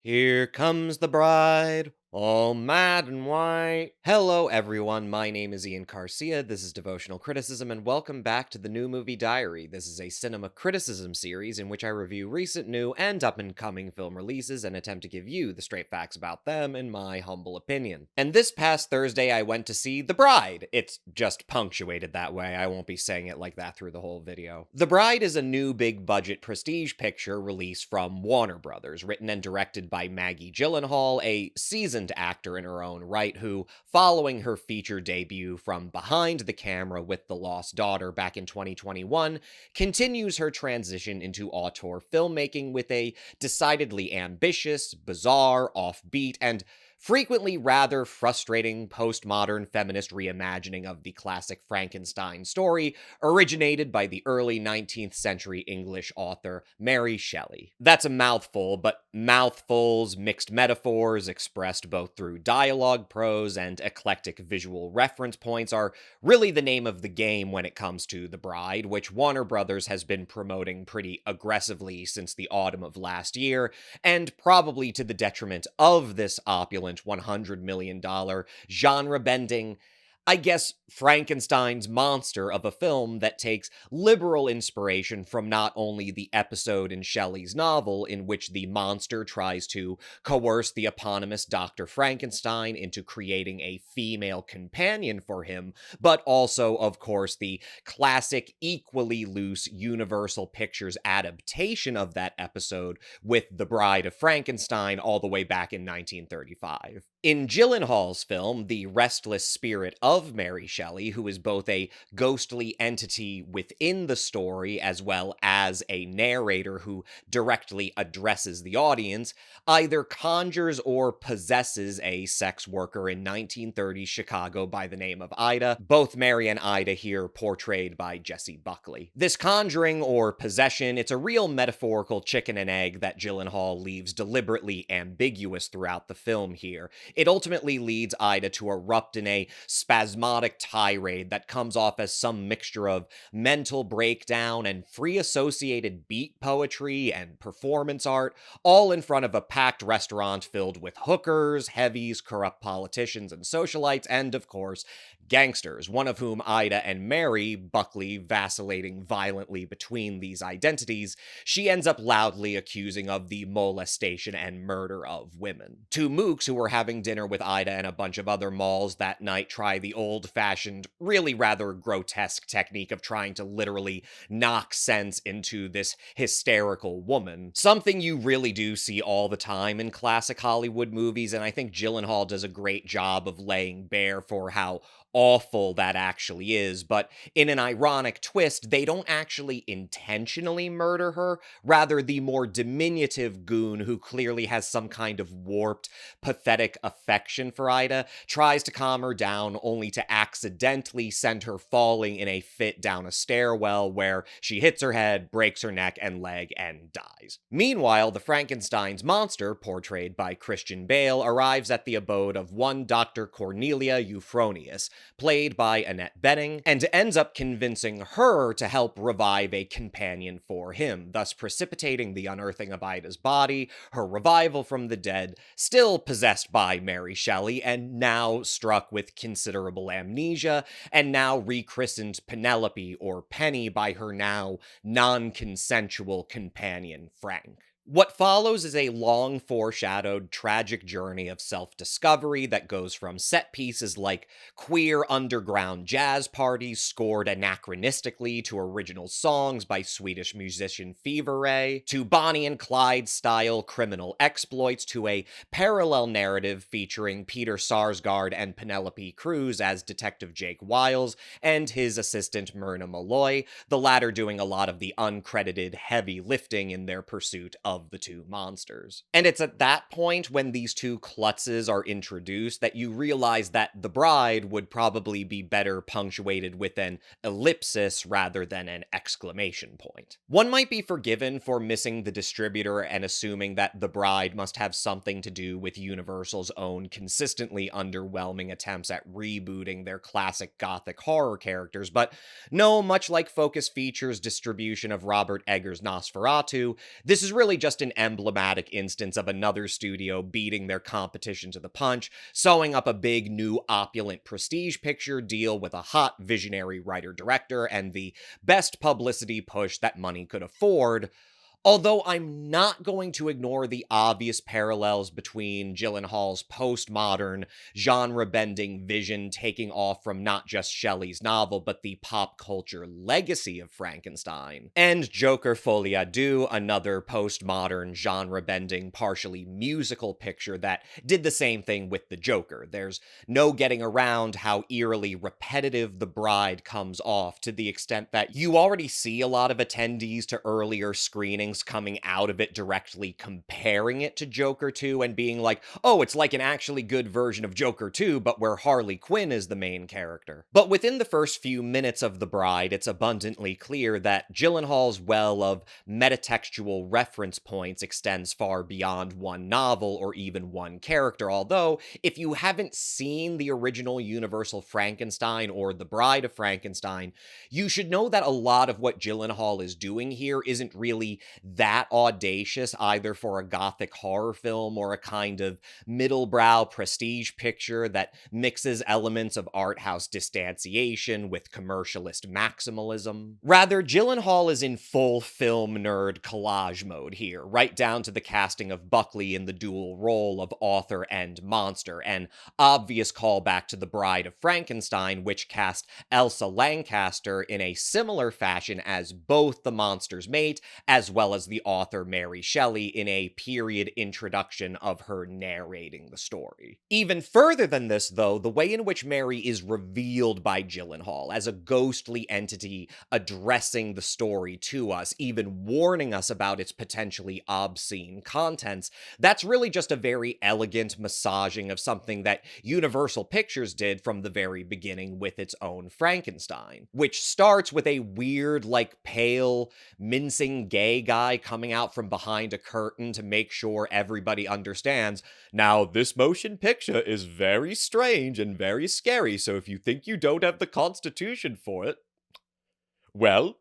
Here comes the bride, all mad and white. Hello, everyone. My name is Ian Garcia. This is Devotional Criticism, and welcome back to the New Movie Diary. This is a cinema criticism series in which I review recent, new, and up-and-coming film releases and attempt to give you the straight facts about them in my humble opinion. And this past Thursday, I went to see The Bride. It's just punctuated that way. I won't be saying it like that through the whole video. The Bride is a new big-budget prestige picture released from Warner Brothers, written and directed by Maggie Gyllenhaal, a seasoned actor in her own right, who, following her feature debut from behind the camera with The Lost Daughter back in 2021, continues her transition into auteur filmmaking with a decidedly ambitious, bizarre, offbeat, and frequently rather frustrating postmodern feminist reimagining of the classic Frankenstein story, originated by the early 19th century English author Mary Shelley. That's a mouthful, but mouthfuls, mixed metaphors expressed both through dialogue, prose, and eclectic visual reference points are really the name of the game when it comes to The Bride, which Warner Brothers has been promoting pretty aggressively since the autumn of last year, and probably to the detriment of this opulent $100 million genre-bending, I guess, Frankenstein's monster of a film that takes liberal inspiration from not only the episode in Shelley's novel in which the monster tries to coerce the eponymous Dr. Frankenstein into creating a female companion for him, but also, of course, the classic, equally loose Universal Pictures adaptation of that episode with The Bride of Frankenstein all the way back in 1935. In Gyllenhaal's film, The Restless Spirit of Mary Shelley, who is both a ghostly entity within the story as well as a narrator who directly addresses the audience, either conjures or possesses a sex worker in 1930s Chicago by the name of Ida, both Mary and Ida here portrayed by Jessie Buckley. This conjuring or possession, it's a real metaphorical chicken and egg that Gyllenhaal leaves deliberately ambiguous throughout the film here. It ultimately leads Ida to erupt in a spasmodic tirade that comes off as some mixture of mental breakdown and free associated beat poetry and performance art, all in front of a packed restaurant filled with hookers, heavies, corrupt politicians and socialites, and of course, gangsters, one of whom Ida and Mary, Buckley vacillating violently between these identities, she ends up loudly accusing of the molestation and murder of women. Two mooks who were having dinner with Ida and a bunch of other malls that night try the old-fashioned, really rather grotesque technique of trying to literally knock sense into this hysterical woman. Something you really do see all the time in classic Hollywood movies, and I think Gyllenhaal does a great job of laying bare for how awful that actually is, but in an ironic twist, they don't actually intentionally murder her. Rather, the more diminutive goon who clearly has some kind of warped, pathetic affection for Ida tries to calm her down only to accidentally send her falling in a fit down a stairwell where she hits her head, breaks her neck and leg, and dies. Meanwhile, the Frankenstein's monster, portrayed by Christian Bale, arrives at the abode of one Dr. Cornelia Euphronius, played by Annette Bening, and ends up convincing her to help revive a companion for him, thus precipitating the unearthing of Ida's body, her revival from the dead, still possessed by Mary Shelley, and now struck with considerable amnesia, and now rechristened Penelope or Penny by her now non-consensual companion, Frank. What follows is a long foreshadowed tragic journey of self-discovery that goes from set pieces like queer underground jazz parties scored anachronistically to original songs by Swedish musician Fever Ray, to Bonnie and Clyde style criminal exploits, to a parallel narrative featuring Peter Sarsgaard and Penelope Cruz as Detective Jake Wiles and his assistant Myrna Malloy, the latter doing a lot of the uncredited heavy lifting in their pursuit of the two monsters. And it's at that point when these two klutzes are introduced that you realize that The Bride would probably be better punctuated with an ellipsis rather than an exclamation point. One might be forgiven for missing the distributor and assuming that The Bride must have something to do with Universal's own consistently underwhelming attempts at rebooting their classic gothic horror characters, but no, much like Focus Features' distribution of Robert Eggers' Nosferatu, this is really just an emblematic instance of another studio beating their competition to the punch, sewing up a big new opulent prestige picture deal with a hot visionary writer-director and the best publicity push that money could afford. Although I'm not going to ignore the obvious parallels between Gyllenhaal's postmodern, genre-bending vision taking off from not just Shelley's novel, but the pop culture legacy of Frankenstein, and Joker Folie à Deux, another postmodern, genre-bending, partially musical picture that did the same thing with the Joker. There's no getting around how eerily repetitive The Bride comes off, to the extent that you already see a lot of attendees to earlier screenings coming out of it directly comparing it to Joker 2 and being like, oh, it's like an actually good version of Joker 2, but where Harley Quinn is the main character. But within the first few minutes of The Bride, it's abundantly clear that Gyllenhaal's well of metatextual reference points extends far beyond one novel or even one character, although, if you haven't seen the original Universal Frankenstein or The Bride of Frankenstein, you should know that a lot of what Gyllenhaal is doing here isn't really that audacious, either for a gothic horror film or a kind of middle-brow prestige picture that mixes elements of art house distanciation with commercialist maximalism. Rather, Gyllenhaal is in full film nerd collage mode here, right down to the casting of Buckley in the dual role of author and monster, an obvious callback to The Bride of Frankenstein, which cast Elsa Lancaster in a similar fashion as both the monster's mate, as well as the author Mary Shelley in a period introduction of her narrating the story. Even further than this, though, the way in which Mary is revealed by Gyllenhaal as a ghostly entity addressing the story to us, even warning us about its potentially obscene contents, that's really just a very elegant massaging of something that Universal Pictures did from the very beginning with its own Frankenstein, which starts with a weird, pale, mincing gay guy coming out from behind a curtain to make sure everybody understands, now this motion picture is very strange and very scary, so if you think you don't have the constitution for it, well,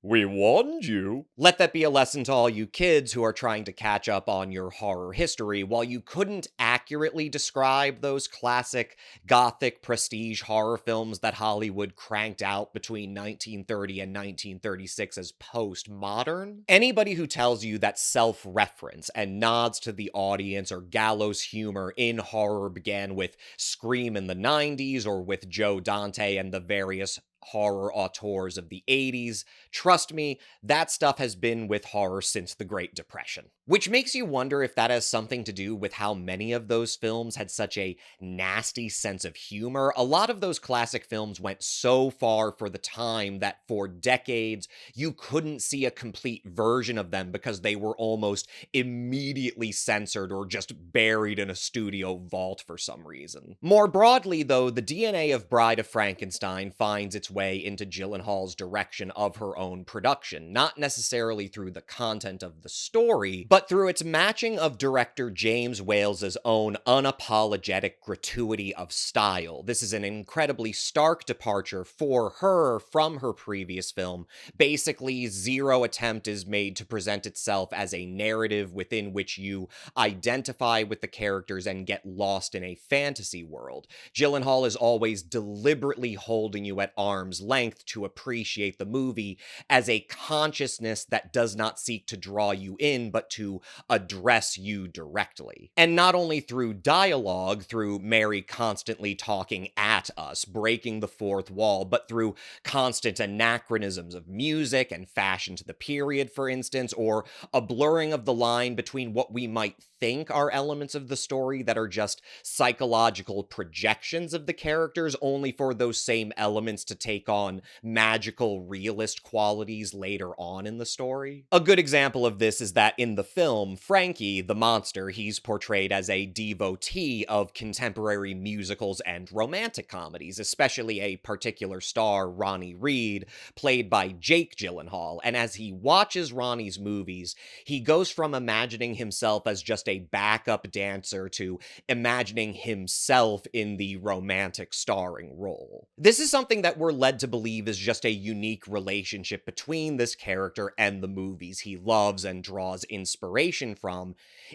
we warned you. Let that be a lesson to all you kids who are trying to catch up on your horror history. While you couldn't accurately describe those classic gothic prestige horror films that Hollywood cranked out between 1930 and 1936 as postmodern, anybody who tells you that self-reference and nods to the audience or gallows humor in horror began with Scream in the 90s or with Joe Dante and the various horror auteurs of the 80s, trust me, that stuff has been with horror since the Great Depression. Which makes you wonder if that has something to do with how many of those films had such a nasty sense of humor. A lot of those classic films went so far for the time that for decades, you couldn't see a complete version of them because they were almost immediately censored or just buried in a studio vault for some reason. More broadly, though, the DNA of Bride of Frankenstein finds its way into Gyllenhaal's direction of her own production, not necessarily through the content of the story, but through its matching of director James Wales's own unapologetic gratuity of style. This is an incredibly stark departure for her from her previous film. Basically, zero attempt is made to present itself as a narrative within which you identify with the characters and get lost in a fantasy world. Gyllenhaal is always deliberately holding you at arm's length to appreciate the movie as a consciousness that does not seek to draw you in, but to address you directly. And not only through dialogue, through Mary constantly talking at us, breaking the fourth wall, but through constant anachronisms of music and fashion to the period, for instance, or a blurring of the line between what we might think are elements of the story that are just psychological projections of the characters, only for those same elements to take on magical realist qualities later on in the story. A good example of this is that in the film, Frankie, the monster, he's portrayed as a devotee of contemporary musicals and romantic comedies, especially a particular star, Ronnie Reed, played by Jake Gyllenhaal, and as he watches Ronnie's movies, he goes from imagining himself as just just a backup dancer to imagining himself in the romantic starring role. This is something that we're led to believe is just a unique relationship between this character and the movies he loves and draws inspiration from,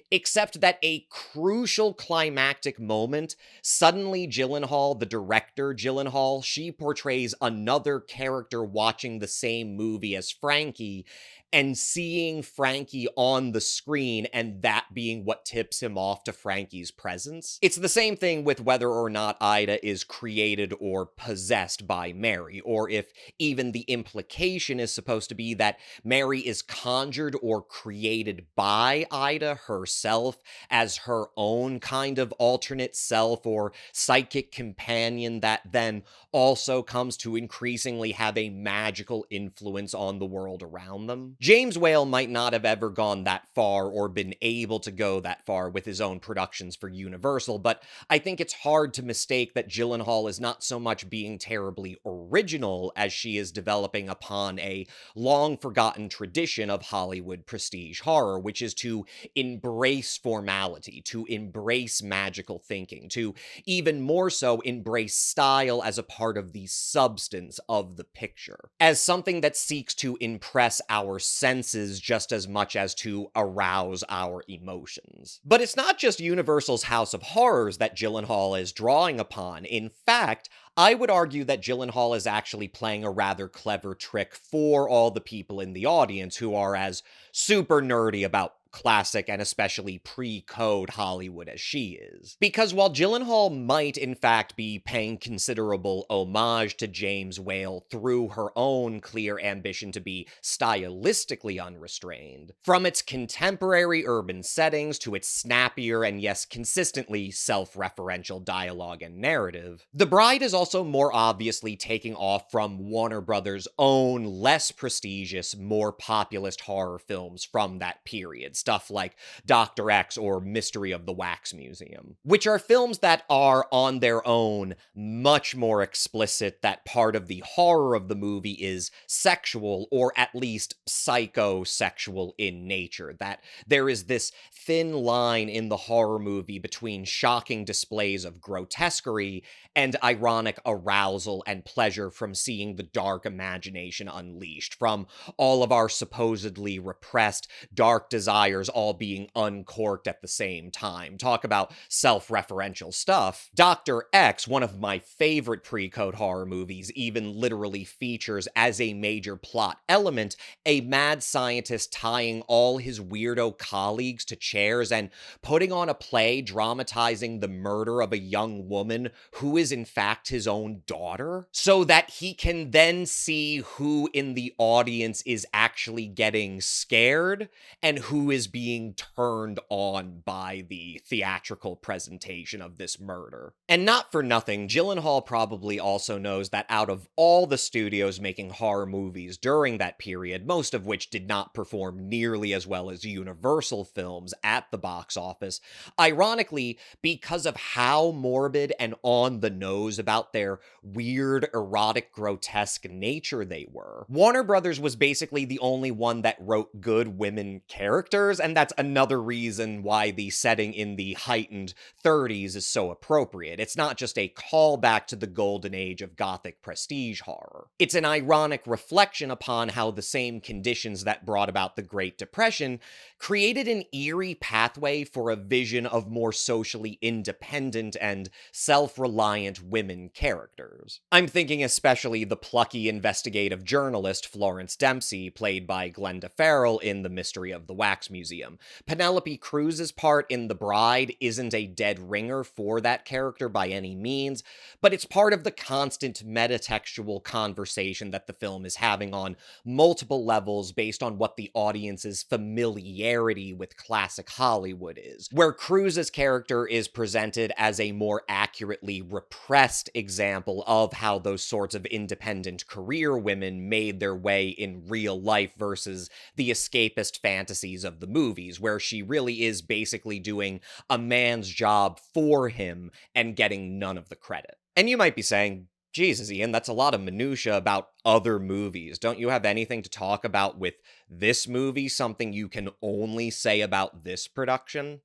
except that a crucial climactic moment, suddenly Gyllenhaal, the director Gyllenhaal, she portrays another character watching the same movie as Frankie, and seeing Frankie on the screen and that being what tips him off to Frankie's presence. It's the same thing with whether or not Ida is created or possessed by Mary, or if even the implication is supposed to be that Mary is conjured or created by Ida herself as her own kind of alternate self or psychic companion that then also comes to increasingly have a magical influence on the world around them. James Whale might not have ever gone that far or been able to go that far with his own productions for Universal, but I think it's hard to mistake that Gyllenhaal is not so much being terribly original as she is developing upon a long-forgotten tradition of Hollywood prestige horror, which is to embrace formality, to embrace magical thinking, to even more so embrace style as a part of the substance of the picture, as something that seeks to impress our senses just as much as to arouse our emotions. But it's not just Universal's House of Horrors that Gyllenhaal is drawing upon. In fact, I would argue that Gyllenhaal is actually playing a rather clever trick for all the people in the audience who are as super nerdy about classic and especially pre-code Hollywood as she is. Because while Gyllenhaal might in fact be paying considerable homage to James Whale through her own clear ambition to be stylistically unrestrained, from its contemporary urban settings to its snappier and yes, consistently self-referential dialogue and narrative, The Bride is also more obviously taking off from Warner Brothers' own less prestigious, more populist horror films from that period, stuff like Dr. X or Mystery of the Wax Museum, which are films that are on their own much more explicit that part of the horror of the movie is sexual or at least psychosexual in nature, that there is this thin line in the horror movie between shocking displays of grotesquerie and ironic arousal and pleasure from seeing the dark imagination unleashed, from all of our supposedly repressed dark desires all being uncorked at the same time. Talk about self-referential stuff. Dr. X, one of my favorite pre-code horror movies, even literally features as a major plot element a mad scientist tying all his weirdo colleagues to chairs and putting on a play dramatizing the murder of a young woman who is in fact his own daughter, so that he can then see who in the audience is actually getting scared and who is being turned on by the theatrical presentation of this murder. And not for nothing, Gyllenhaal probably also knows that out of all the studios making horror movies during that period, most of which did not perform nearly as well as Universal films at the box office, ironically, because of how morbid and on the nose about their weird, erotic, grotesque nature they were, Warner Brothers was basically the only one that wrote good women characters, and that's another reason why the setting in the heightened 30s is so appropriate. It's not just a callback to the golden age of gothic prestige horror. It's an ironic reflection upon how the same conditions that brought about the Great Depression created an eerie pathway for a vision of more socially independent and self-reliant women characters. I'm thinking especially the plucky investigative journalist Florence Dempsey, played by Glenda Farrell in The Mystery of the Wax Museum. Penelope Cruz's part in The Bride isn't a dead ringer for that character by any means, but it's part of the constant metatextual conversation that the film is having on multiple levels based on what the audience's familiarity with classic Hollywood is, where Cruz's character is presented as a more accurately repressed example of how those sorts of independent career women made their way in real life versus the escapist fantasies of the movies, where she really is basically doing a man's job for him and getting none of the credit. And you might be saying, Jesus, Ian, that's a lot of minutia about other movies. Don't you have anything to talk about with this movie? Something you can only say about this production?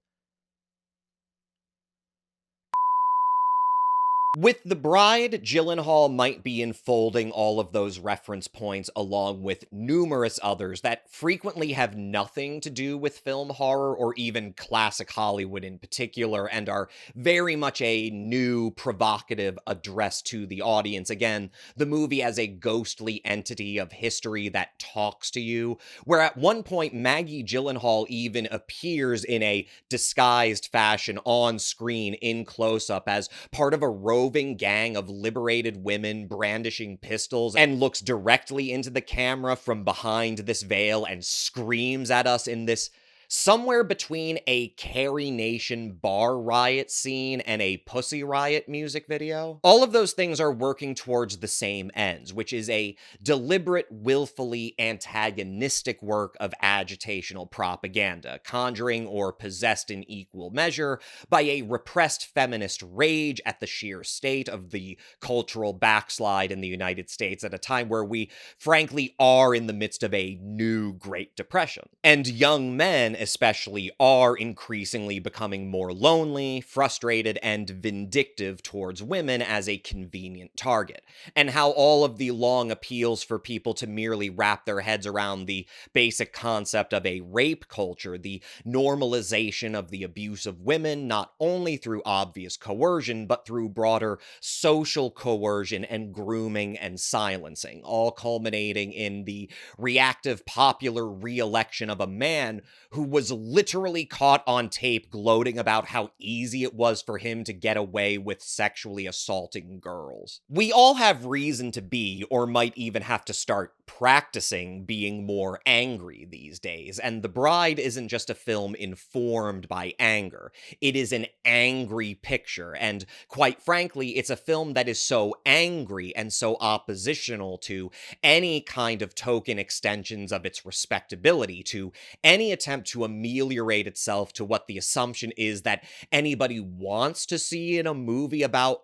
With The Bride, Gyllenhaal might be enfolding all of those reference points along with numerous others that frequently have nothing to do with film horror or even classic Hollywood in particular, and are very much a new, provocative address to the audience. Again, the movie as a ghostly entity of history that talks to you, where at one point Maggie Gyllenhaal even appears in a disguised fashion on screen in close-up as part of a roving gang of liberated women brandishing pistols, and looks directly into the camera from behind this veil and screams at us in this somewhere between a Carrie Nation bar riot scene and a Pussy Riot music video. All of those things are working towards the same ends, which is a deliberate, willfully antagonistic work of agitational propaganda, conjuring or possessed in equal measure by a repressed feminist rage at the sheer state of the cultural backslide in the United States at a time where we, frankly, are in the midst of a new Great Depression. And young men, especially, are increasingly becoming more lonely, frustrated, and vindictive towards women as a convenient target. And how all of the long appeals for people to merely wrap their heads around the basic concept of a rape culture, the normalization of the abuse of women, not only through obvious coercion, but through broader social coercion and grooming and silencing, all culminating in the reactive popular re-election of a man who was literally caught on tape gloating about how easy it was for him to get away with sexually assaulting girls. We all have reason to be, or might even have to start practicing being more angry these days, and The Bride isn't just a film informed by anger. It is an angry picture, and quite frankly, it's a film that is so angry and so oppositional to any kind of token extensions of its respectability, to any attempt to ameliorate itself to what the assumption is that anybody wants to see in a movie about.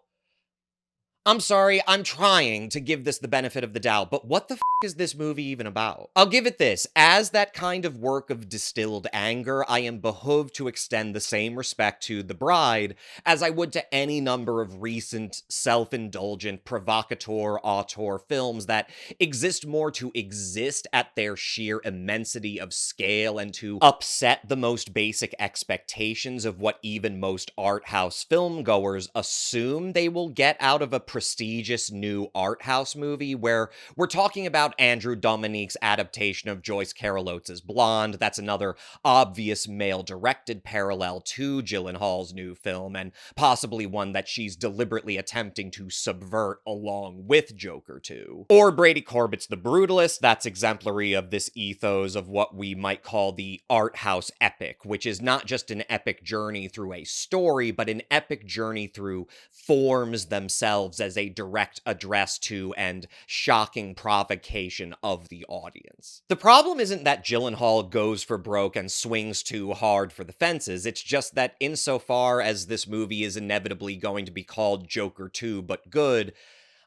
I'm sorry, I'm trying to give this the benefit of the doubt, but what the is this movie even about? I'll give it this. As that kind of work of distilled anger, I am behoved to extend the same respect to The Bride as I would to any number of recent, self-indulgent, provocateur, auteur films that exist more to exist at their sheer immensity of scale and to upset the most basic expectations of what even most art house filmgoers assume they will get out of a prestigious new art house movie, where we're talking about Andrew Dominique's adaptation of Joyce Carol Oates' Blonde. That's another obvious male-directed parallel to Gyllenhaal's new film, and possibly one that she's deliberately attempting to subvert along with Joker 2. Or Brady Corbett's The Brutalist. That's exemplary of this ethos of what we might call the art house epic, which is not just an epic journey through a story, but an epic journey through forms themselves as a direct address to and shocking provocation of the audience. The problem isn't that Gyllenhaal goes for broke and swings too hard for the fences, it's just that insofar as this movie is inevitably going to be called Joker 2 but good,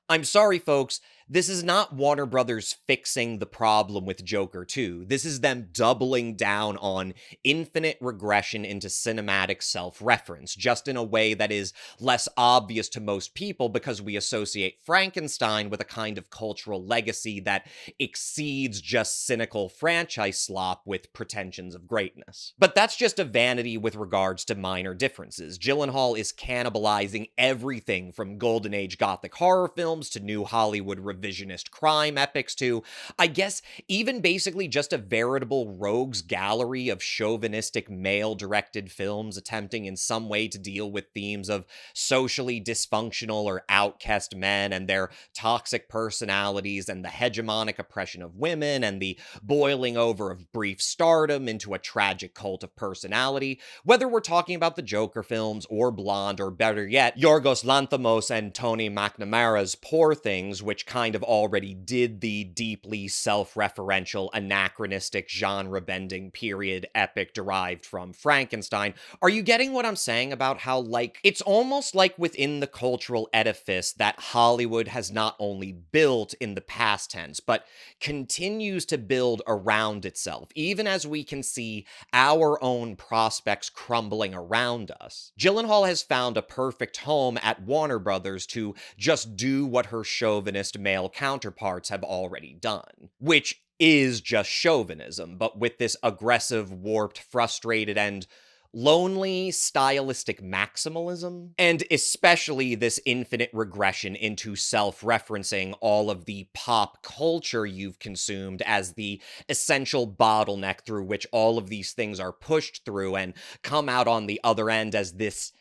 I'm sorry folks, this is not Warner Brothers fixing the problem with Joker 2. This is them doubling down on infinite regression into cinematic self-reference, just in a way that is less obvious to most people because we associate Frankenstein with a kind of cultural legacy that exceeds just cynical franchise slop with pretensions of greatness. But that's just a vanity with regards to minor differences. Gyllenhaal is cannibalizing everything from Golden Age Gothic horror films to new Hollywood revisionist crime epics to, I guess, even basically just a veritable rogues gallery of chauvinistic male-directed films attempting in some way to deal with themes of socially dysfunctional or outcast men and their toxic personalities and the hegemonic oppression of women and the boiling over of brief stardom into a tragic cult of personality, whether we're talking about the Joker films or Blonde or better yet, Yorgos Lanthimos and Tony McNamara's Poor Things, which kind kind of already did the deeply self-referential, anachronistic, genre-bending period epic derived from Frankenstein. Are you getting what I'm saying about how, like, it's almost like within the cultural edifice that Hollywood has not only built in the past tense, but continues to build around itself, even as we can see our own prospects crumbling around us. Gyllenhaal has found a perfect home at Warner Brothers to just do what her chauvinist male counterparts have already done, which is just chauvinism, but with this aggressive, warped, frustrated, and lonely stylistic maximalism, and especially this infinite regression into self-referencing all of the pop culture you've consumed as the essential bottleneck through which all of these things are pushed through and come out on the other end as this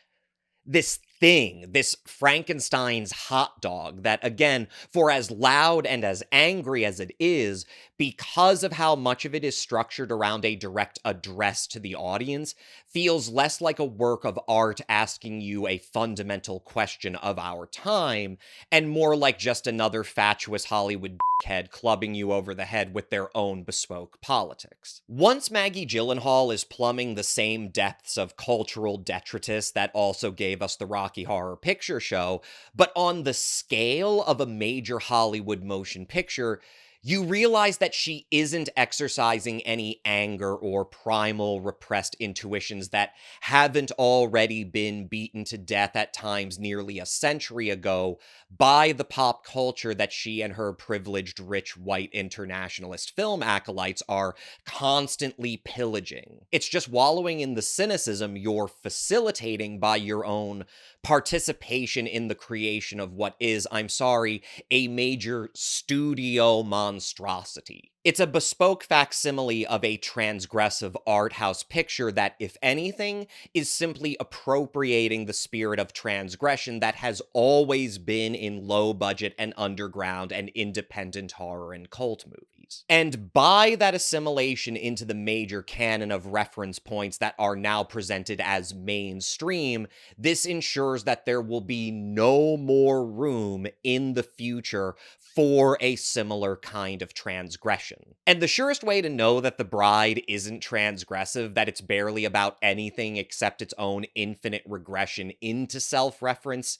thing, this Frankenstein's hot dog that, again, for as loud and as angry as it is, because of how much of it is structured around a direct address to the audience, feels less like a work of art asking you a fundamental question of our time, and more like just another fatuous Hollywood head clubbing you over the head with their own bespoke politics. Once Maggie Gyllenhaal is plumbing the same depths of cultural detritus that also gave us the Rocky Horror Picture Show, but on the scale of a major Hollywood motion picture, you realize that she isn't exercising any anger or primal repressed intuitions that haven't already been beaten to death at times nearly a century ago by the pop culture that she and her privileged, rich, white internationalist film acolytes are constantly pillaging. It's just wallowing in the cynicism you're facilitating by your own participation in the creation of what is, I'm sorry, a major studio monstrosity. It's a bespoke facsimile of a transgressive art house picture that, if anything, is simply appropriating the spirit of transgression that has always been in low-budget and underground and independent horror and cult movies. And by that assimilation into the major canon of reference points that are now presented as mainstream, this ensures that there will be no more room in the future for a similar kind of transgression. And the surest way to know that The Bride isn't transgressive, that it's barely about anything except its own infinite regression into self-reference,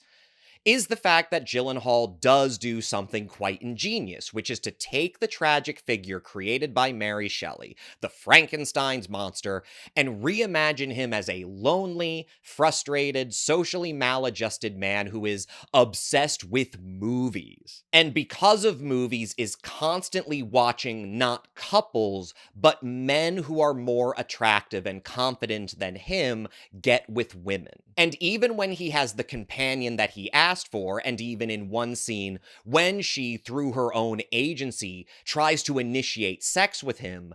is the fact that Gyllenhaal does do something quite ingenious, which is to take the tragic figure created by Mary Shelley, the Frankenstein's monster, and reimagine him as a lonely, frustrated, socially maladjusted man who is obsessed with movies. And because of movies, is constantly watching not couples, but men who are more attractive and confident than him get with women. And even when he has the companion that he asked for, and even in one scene, when she, through her own agency, tries to initiate sex with him,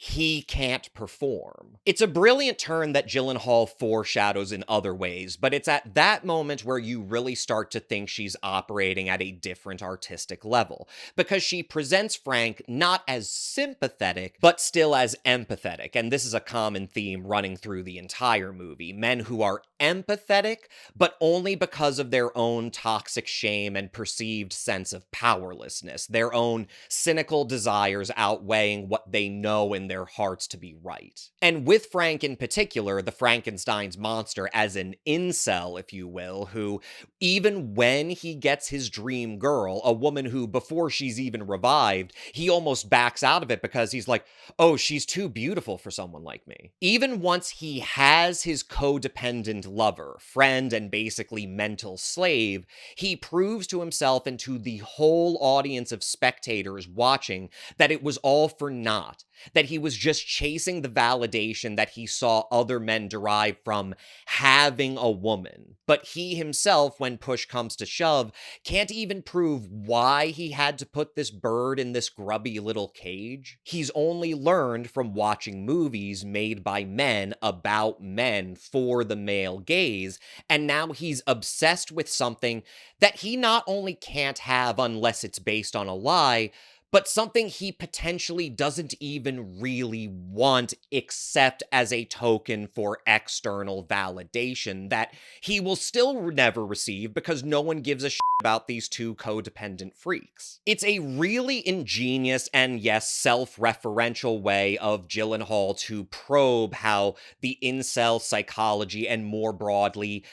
he can't perform. It's a brilliant turn that Gyllenhaal foreshadows in other ways, but it's at that moment where you really start to think she's operating at a different artistic level, because she presents Frank not as sympathetic, but still as empathetic, and this is a common theme running through the entire movie. Men who are empathetic, but only because of their own toxic shame and perceived sense of powerlessness, their own cynical desires outweighing what they know in their hearts to be right. And with Frank in particular, the Frankenstein's monster, as an incel, if you will, who, even when he gets his dream girl, a woman who, before she's even revived, he almost backs out of it because he's like, oh, she's too beautiful for someone like me. Even once he has his codependent lover, friend, and basically mental slave, he proves to himself and to the whole audience of spectators watching that it was all for naught, that he was just chasing the validation that he saw other men derive from having a woman. But he himself, when push comes to shove, can't even prove why he had to put this bird in this grubby little cage. He's only learned from watching movies made by men about men for the male gaze, and now he's obsessed with something that he not only can't have unless it's based on a lie, but something he potentially doesn't even really want except as a token for external validation that he will still never receive because no one gives a shit about these two codependent freaks. It's a really ingenious and, yes, self-referential way of Gyllenhaal to probe how the incel psychology and more broadly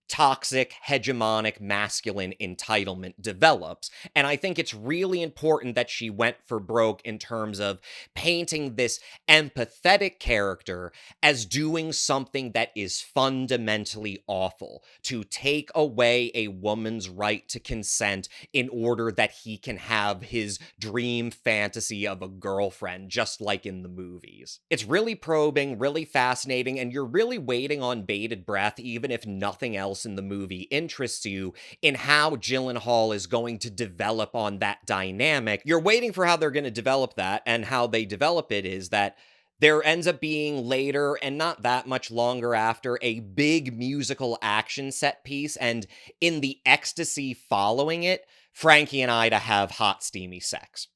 toxic, hegemonic, masculine entitlement develops. And I think it's really important that she went for broke in terms of painting this empathetic character as doing something that is fundamentally awful, to take away a woman's right to consent in order that he can have his dream fantasy of a girlfriend, just like in the movies. It's really probing, really fascinating, and you're really waiting on bated breath, even if nothing else in the movie interests you, in how Gyllenhaal is going to develop on that dynamic. You're waiting for how they're going to develop that, and how they develop it is that there ends up being later, and not that much longer after, a big musical action set piece, and in the ecstasy following it, Frankie and Ida have hot, steamy sex.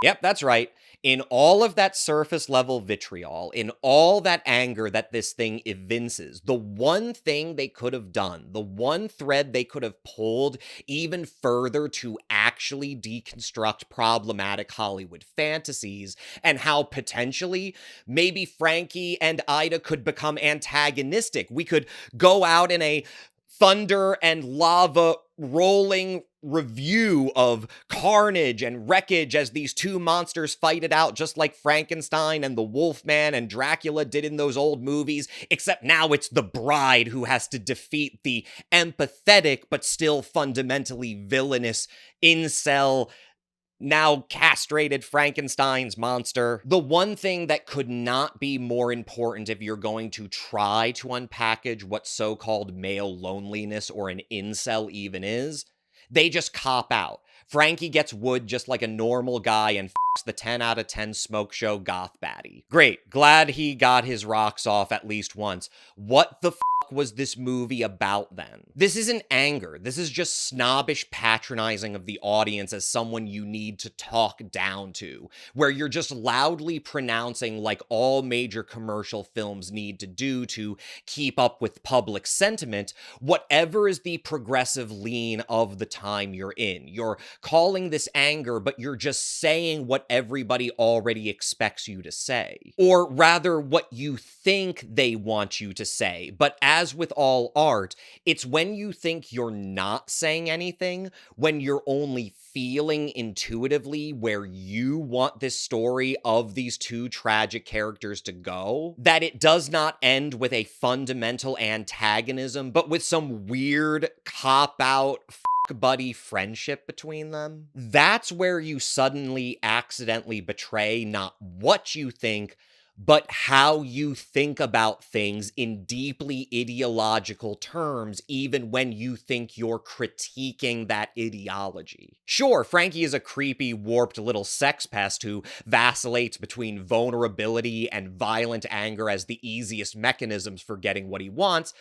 Yep, that's right. In all of that surface level vitriol, in all that anger that this thing evinces, the one thing they could have done, the one thread they could have pulled even further to actually deconstruct problematic Hollywood fantasies and how potentially maybe Frankie and Ida could become antagonistic. We could go out in a thunder and lava rolling review of carnage and wreckage as these two monsters fight it out, just like Frankenstein and the Wolfman and Dracula did in those old movies, except now it's the bride who has to defeat the empathetic but still fundamentally villainous incel, now castrated Frankenstein's monster. The one thing that could not be more important if you're going to try to unpackage what so-called male loneliness or an incel even is, they just cop out. Frankie gets wood just like a normal guy and the 10 out of 10 smoke show goth baddie. Great, glad he got his rocks off at least once. What the was this movie about then? This isn't anger. This is just snobbish patronizing of the audience as someone you need to talk down to, where you're just loudly pronouncing, like all major commercial films need to do to keep up with public sentiment, whatever is the progressive lean of the time you're in. You're calling this anger, but you're just saying what everybody already expects you to say. Or rather, what you think they want you to say. But as with all art, it's when you think you're not saying anything, when you're only feeling intuitively where you want this story of these two tragic characters to go, that it does not end with a fundamental antagonism, but with some weird cop-out buddy friendship between them. That's where you suddenly accidentally betray not what you think, but how you think about things in deeply ideological terms, even when you think you're critiquing that ideology. Sure, Frankie is a creepy, warped little sex pest who vacillates between vulnerability and violent anger as the easiest mechanisms for getting what he wants,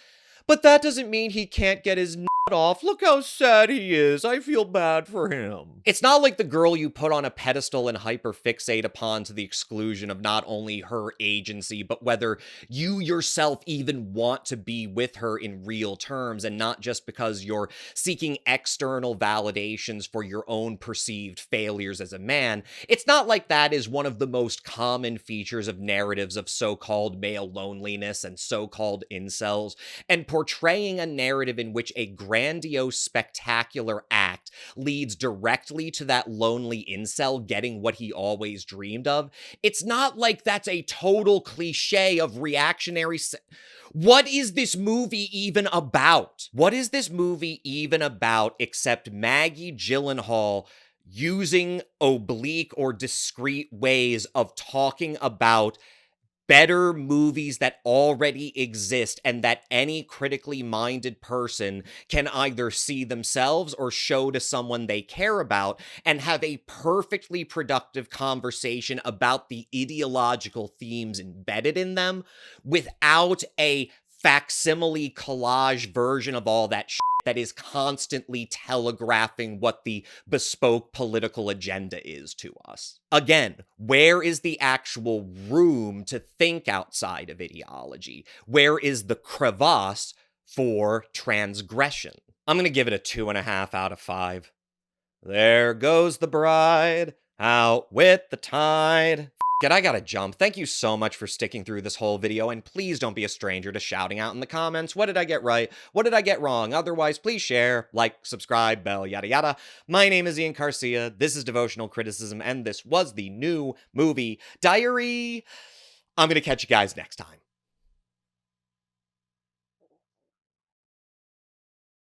but that doesn't mean he can't get his off. Look how sad he is. I feel bad for him. It's not like the girl you put on a pedestal and hyperfixate upon to the exclusion of not only her agency, but whether you yourself even want to be with her in real terms, and not just because you're seeking external validations for your own perceived failures as a man. It's not like that is one of the most common features of narratives of so-called male loneliness and so-called incels, and portraying a narrative in which a grandiose, spectacular act leads directly to that lonely incel getting what he always dreamed of. It's not like that's a total cliche of reactionary. What is this movie even about? What is this movie even about except Maggie Gyllenhaal using oblique or discreet ways of talking about better movies that already exist and that any critically minded person can either see themselves or show to someone they care about, and have a perfectly productive conversation about the ideological themes embedded in them without a facsimile collage version of all that shit that is constantly telegraphing what the bespoke political agenda is to us. Again, where is the actual room to think outside of ideology? Where is the crevasse for transgression? I'm going to give it a 2.5 out of 5. There goes the bride, out with the tide. It, I gotta jump. Thank you so much for sticking through this whole video, and please don't be a stranger to shouting out in the comments, what did I get right? What did I get wrong? Otherwise, please share, like, subscribe, bell, yada yada. My name is Ian Garcia, this is Devotional Criticism, and this was the new movie diary. I'm gonna catch you guys next time.